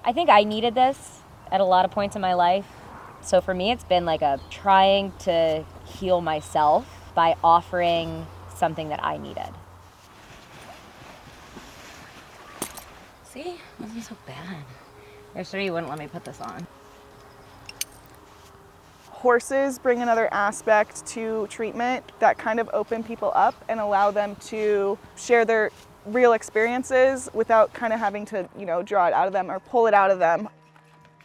I think I needed this at a lot of points in my life. So for me, it's been like a trying to heal myself by offering something that I needed. See, it wasn't so bad. You're sure you wouldn't let me put this on? Horses bring another aspect to treatment that kind of open people up and allow them to share their real experiences without kind of having to, draw it out of them or pull it out of them.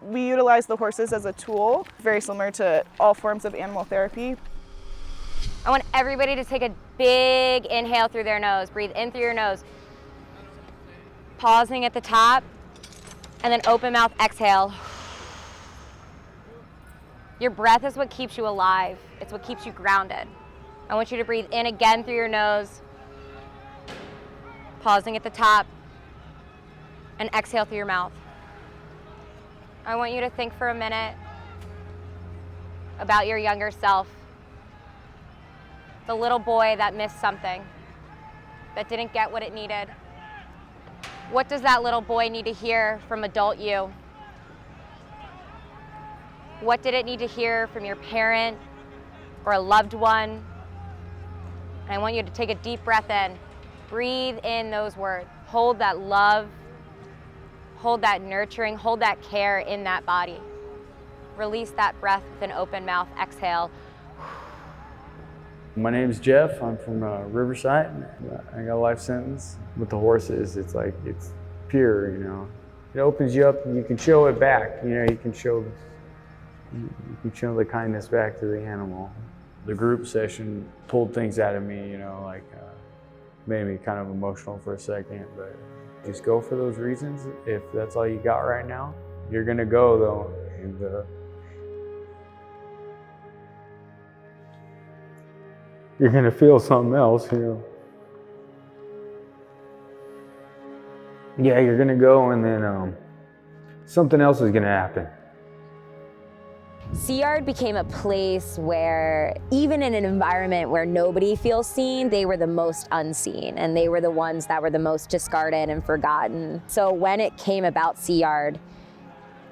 We utilize the horses as a tool, very similar to all forms of animal therapy. I want everybody to take a big inhale through their nose. Breathe in through your nose. Pausing at the top, and then open mouth exhale. Your breath is what keeps you alive. It's what keeps you grounded. I want you to breathe in again through your nose, pausing at the top, and exhale through your mouth. I want you to think for a minute about your younger self, the little boy that missed something, that didn't get what it needed. What does that little boy need to hear from adult you? What did it need to hear from your parent or a loved one? And I want you to take a deep breath in. Breathe in those words. Hold that love, hold that nurturing, hold that care in that body. Release that breath with an open mouth exhale. My name's Jeff. I'm from Riverside. I got a life sentence. With the horses, it's pure, It opens you up and you can show it back. You can show the kindness back to the animal. The group session pulled things out of me, made me kind of emotional for a second, but just go for those reasons. If that's all you got right now, you're gonna go though. And you're gonna feel something else, Yeah, you're gonna go and then something else is gonna happen. Sea Yard became a place where, even in an environment where nobody feels seen, they were the most unseen, and they were the ones that were the most discarded and forgotten. So when it came about Sea Yard,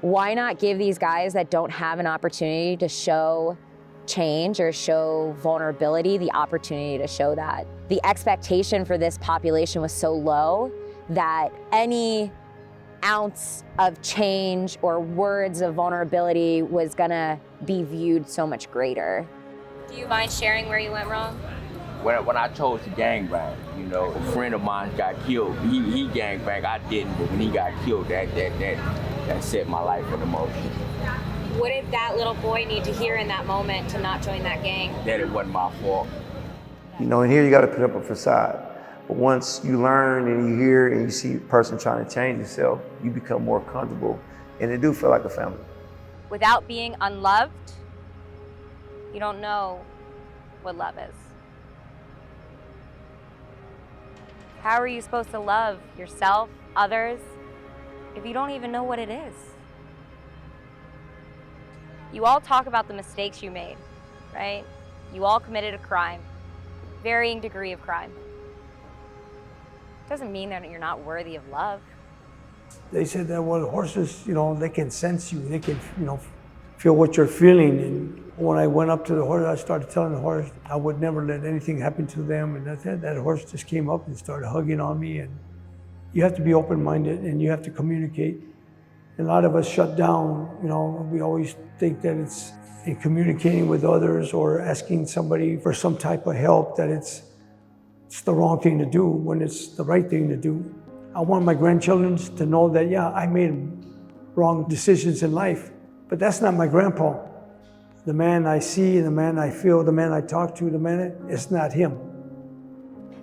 why not give these guys that don't have an opportunity to show change or show vulnerability the opportunity to show that? The expectation for this population was so low that any ounce of change or words of vulnerability was gonna be viewed so much greater. Do you mind sharing where you went wrong? When I chose to gangbang, a friend of mine got killed. He gangbanged, I didn't, but when he got killed, that set my life in motion. What did that little boy need to hear in that moment to not join that gang? That it wasn't my fault. And here you gotta put up a facade. But once you learn and you hear and you see a person trying to change yourself, you become more comfortable, and it do feel like a family. Without being unloved, you don't know what love is. How are you supposed to love yourself, others, if you don't even know what it is? You all talk about the mistakes you made, right? You all committed a crime, varying degree of crime. Doesn't mean that you're not worthy of love. They said that, well, horses, they can sense you. They can, feel what you're feeling. And when I went up to the horse, I started telling the horse I would never let anything happen to them. And that horse just came up and started hugging on me. And you have to be open-minded and you have to communicate. And a lot of us shut down. We always think that it's in communicating with others or asking somebody for some type of help that it's the wrong thing to do when it's the right thing to do. I want my grandchildren to know that, yeah, I made wrong decisions in life, but that's not my grandpa. The man I see, the man I feel, the man I talk to, it's not him.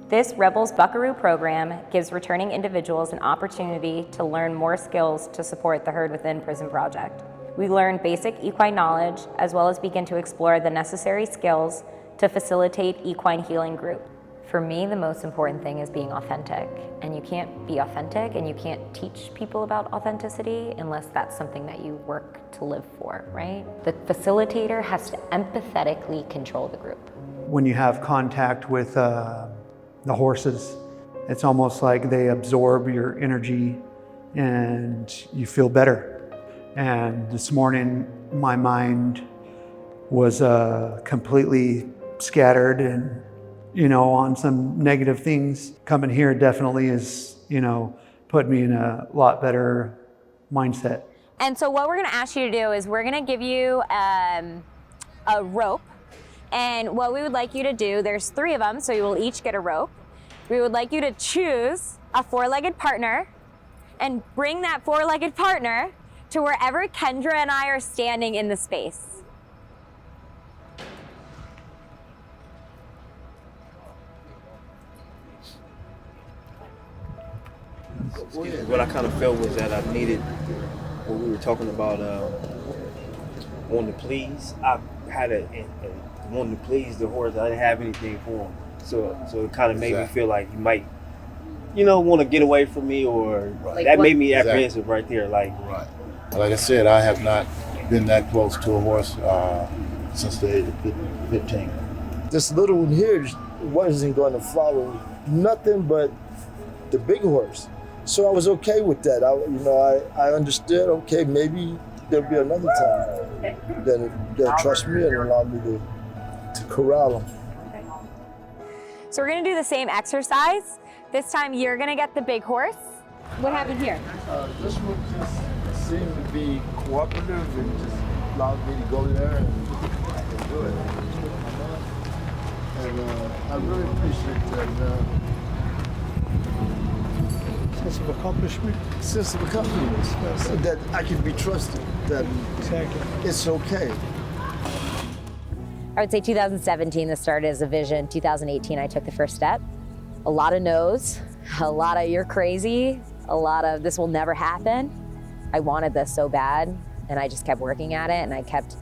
This Rebels Buckaroo program gives returning individuals an opportunity to learn more skills to support the Herd Within Prison project. We learn basic equine knowledge as well as begin to explore the necessary skills to facilitate equine healing group. For me, the most important thing is being authentic, and you can't be authentic and you can't teach people about authenticity unless that's something that you work to live for, right? The facilitator has to empathetically control the group. When you have contact with the horses, it's almost like they absorb your energy and you feel better. And this morning, my mind was completely scattered and, you know, on some negative things. Coming here definitely is, you know, put me in a lot better mindset. And so what we're gonna ask you to do is we're gonna give you a rope. And what we would like you to do, there's 3 of them, so you will each get a rope. We would like you to choose a 4-legged partner and bring that 4-legged partner to wherever Kendra and I are standing in the space. What I kind of felt was that I needed, when we were talking about wanting to please, I had wanting to please the horse. I didn't have anything for him. So it kind of made me feel like he might, you know, want to get away from me, or that made me apprehensive right there. Like I said, I have not been that close to a horse since the age of 15. This little one here wasn't going to follow nothing but the big horse. So I was okay with that. I understood, okay, maybe there'll be another time that they'll trust me and allow me to corral them. Okay. So we're gonna do the same exercise. This time you're gonna get the big horse. What happened here? This one just seemed to be cooperative and just allowed me to go there and do it. And I really appreciate that. Sense of accomplishment. Sense of accomplishment, that I can be trusted, that it's okay. I would say 2017, this started as a vision. 2018, I took the first step. A lot of no's, a lot of you're crazy, a lot of this will never happen. I wanted this so bad, and I just kept working at it, and I kept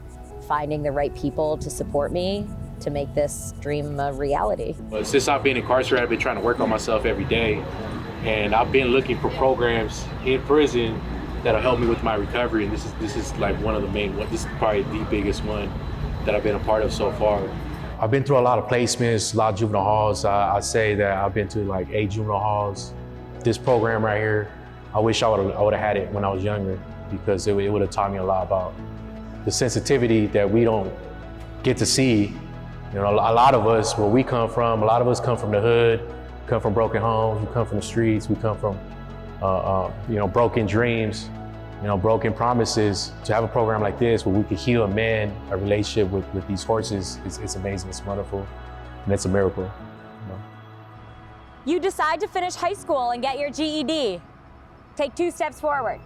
finding the right people to support me to make this dream a reality. Since I've been incarcerated, I've been trying to work on myself every day. And I've been looking for programs in prison that'll help me with my recovery. And this is like one of the main ones. This is probably the biggest one that I've been a part of so far. I've been through a lot of placements, a lot of juvenile halls. I say that I've been to like 8 juvenile halls. This program right here, I wish I would have had it when I was younger, because it would have taught me a lot about the sensitivity that we don't get to see. You know, a lot of us, where we come from, a lot of us come from the hood, come from broken homes, we come from the streets, we come from broken dreams, broken promises. To have a program like this where we could heal a man, a relationship with these horses, it's amazing, it's wonderful, and it's a miracle. You decide to finish high school and get your GED. Take 2 steps forward.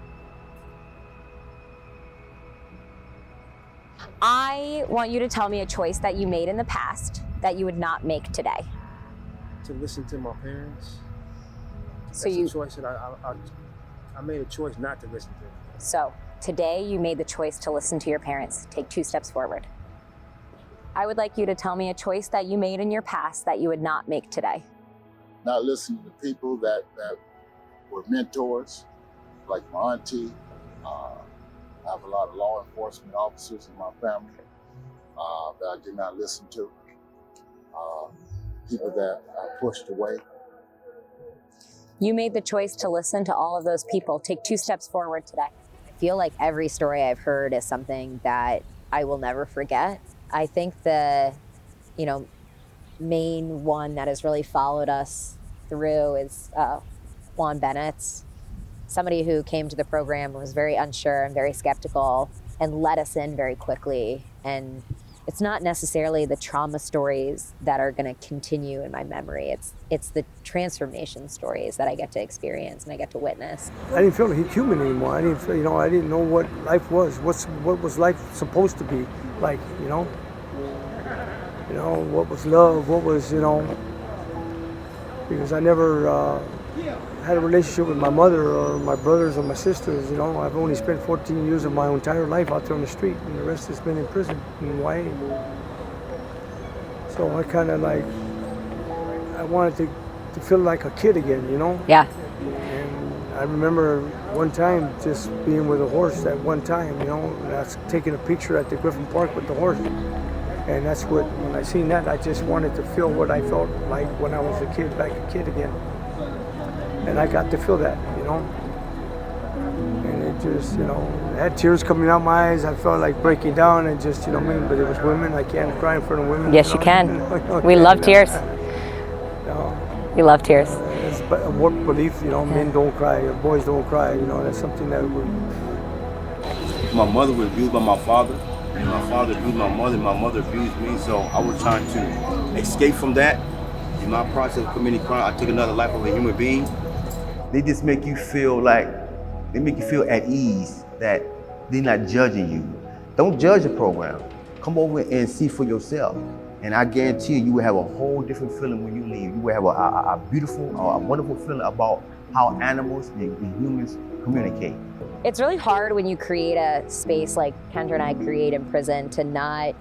I want you to tell me a choice that you made in the past that you would not make today. to listen to my parents. So That's you a choice that I made a choice not to listen to them. So today you made the choice to listen to your parents. Take 2 steps forward. I would like you to tell me a choice that you made in your past that you would not make today. Not listening to people that were mentors, like my auntie. I have a lot of law enforcement officers in my family that I did not listen to. People that I pushed away. You made the choice to listen to all of those people. Take 2 steps forward today. I feel like every story I've heard is something that I will never forget. I think the, main one that has really followed us through is Juan Bennett's. Somebody who came to the program and was very unsure and very skeptical and let us in very quickly. And it's not necessarily the trauma stories that are going to continue in my memory. It's the transformation stories that I get to experience and I get to witness. I didn't feel human anymore. I didn't feel, I didn't know what life was. What was life supposed to be like? What was love? What was because I never had a relationship with my mother or my brothers or my sisters. I've only spent 14 years of my entire life out there on the street, and the rest has been in prison in YA. So I kind of I wanted to feel like a kid again, Yeah. And I remember one time just being with a horse at one time, and I was taking a picture at the Griffin Park with the horse. And that's when I seen that, I just wanted to feel what I felt like when I was a kid, like a kid again. And I got to feel that, just, you know, I had tears coming out my eyes. I felt like breaking down and just, you know, but it was women. I can't cry in front of women. Yes, you can. We love tears. We love tears. It's a warped belief, you know, men don't cry, boys don't cry, you know, that's something that My mother was abused by my father. My father abused my mother abused me, so I was trying to escape from that. In my process of committing crime, I took another life of a human being. They just make you feel like, they make you feel at ease that they're not judging you. Don't judge the program. Come over and see for yourself. And I guarantee you will have a whole different feeling when you leave. You will have a beautiful, a wonderful feeling about how animals and humans communicate. It's really hard when you create a space like Kendra and I create in prison to not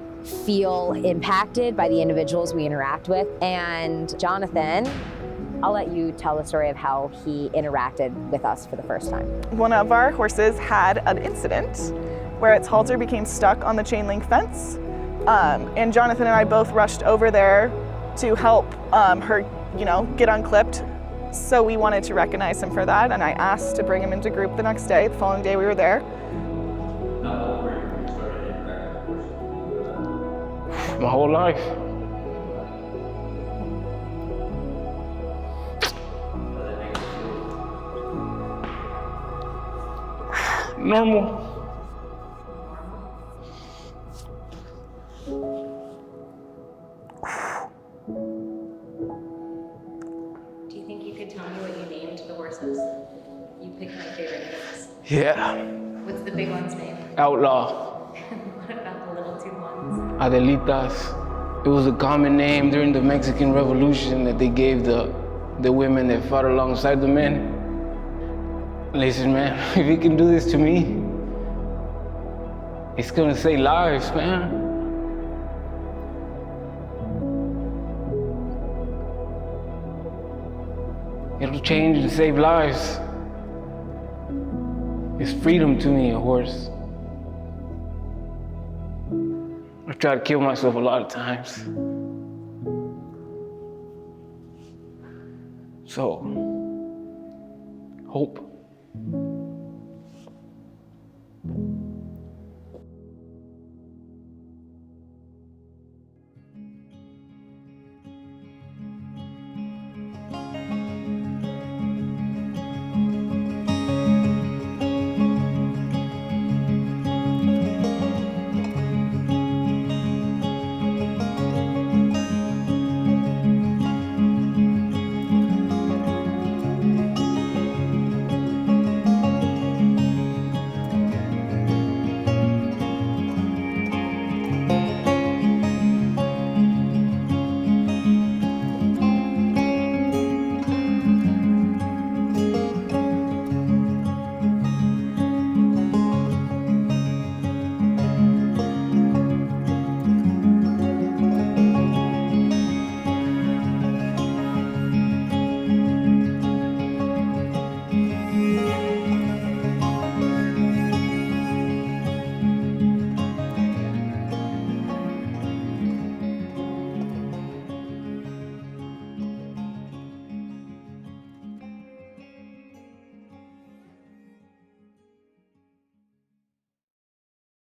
feel impacted by the individuals we interact with. And Jonathan, I'll let you tell the story of how he interacted with us for the first time. One of our horses had an incident where its halter became stuck on the chain link fence. And Jonathan and I both rushed over there to help her, you know, get unclipped. So we wanted to recognize him for that, and I asked to bring him into group the next day. The following day we were there. My whole life. Normal. Do you think you could tell me what you named the horses? You picked my favorite names. Yeah. What's the big one's name? Outlaw. What about the little two ones? Adelitas. It was a common name during the Mexican Revolution that they gave the women that fought alongside the men. Listen, man, if he can do this to me, it's gonna save lives, man. It'll change and save lives. It's freedom to me, a horse. I've tried to kill myself a lot of times. So, hope.